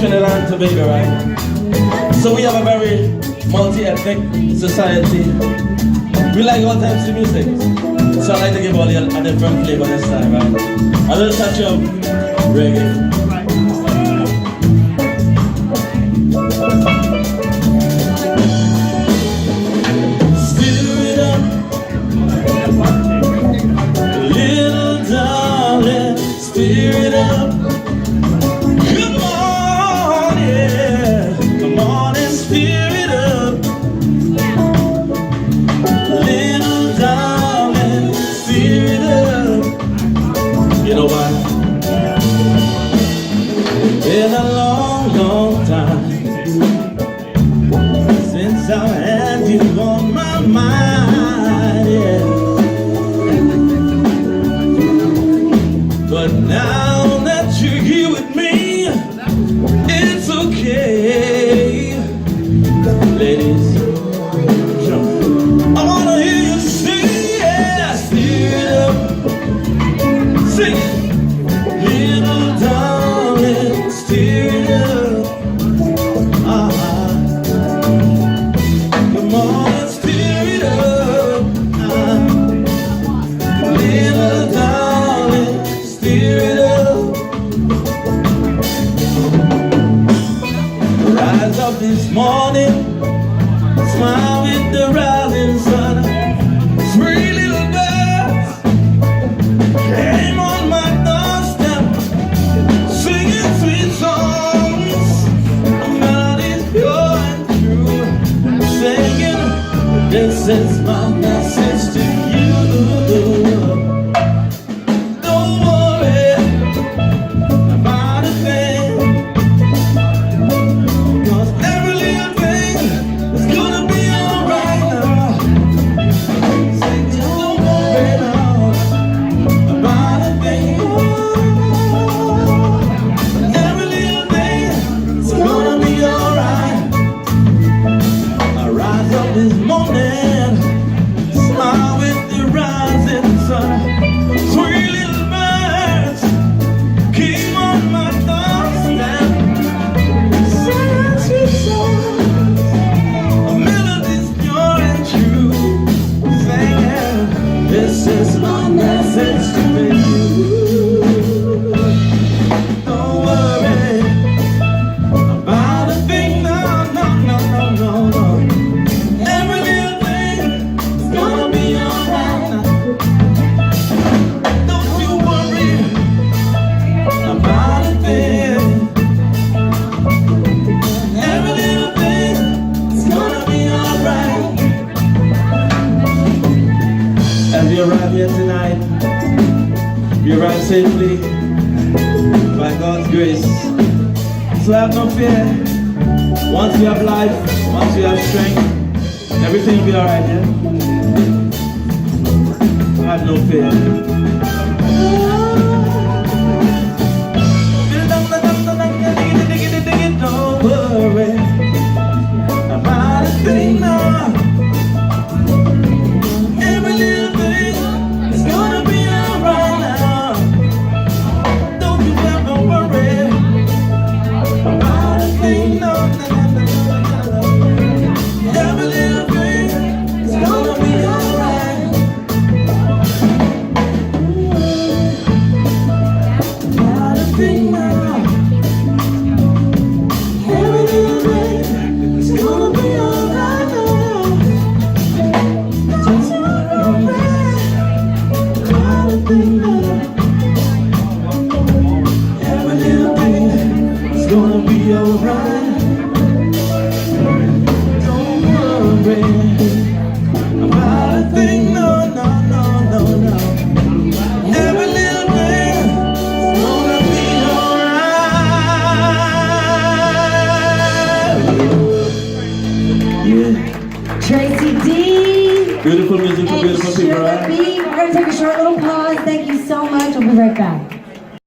Trinidad and Tobago, right? So we have a very multi-ethnic society. We like all types of music. So I like to give all you a different flavor this time, right? A little touch of reggae. Been a long, long time since I've had you on my mind, yeah. But now that you're here with me, it's okay. Ladies, I wanna hear you sing, yeah. Stir it up, sing it. Little darling, stir it up. Come on and stir it up. Little darling, stir it up. Rise up this morning, smile with the rising sun. Three little birds came on my doorstep, singing sweet songs, melodies pure and true, singing, this is my message to you. Don't worry about a thing, 'cause every little thing is gonna be alright now. Say, don't worry now about a thing. Every little thing is gonna be alright. I rise up this morning, smile with the rising sun. Three little birds came on my doorstep, singing sweet songs, melodies pure and true, singing, this is my message to you. Don't worry about a thing, no, no, no, no, no, no. Every little thing is gonna be alright now. Don't you worry about a thing. Every little thing is gonna be alright. As you arrive here tonight, you arrive safely by God's grace. So have no fear. Once you have life, once you have strength, everything will be alright, yeah? Have no fear. Don't worry about a thing, no. Every little thing is gonna be alright now. Don't you ever worry about a thing, no, no, no, no, no, no. Every little thing is gonna be alright. About a thing now. Every little thing is gonna be alright now. Just worry about a thing now. Every little thing is gonna be alright. Don't worry about a thing, no, no, no, no, no. Every little thing is gonna be alright. Yeah. Tracy D. Beautiful music for and beautiful people, Sugar right? B. We're going to take a short little pause. Thank you so much. We'll be right back.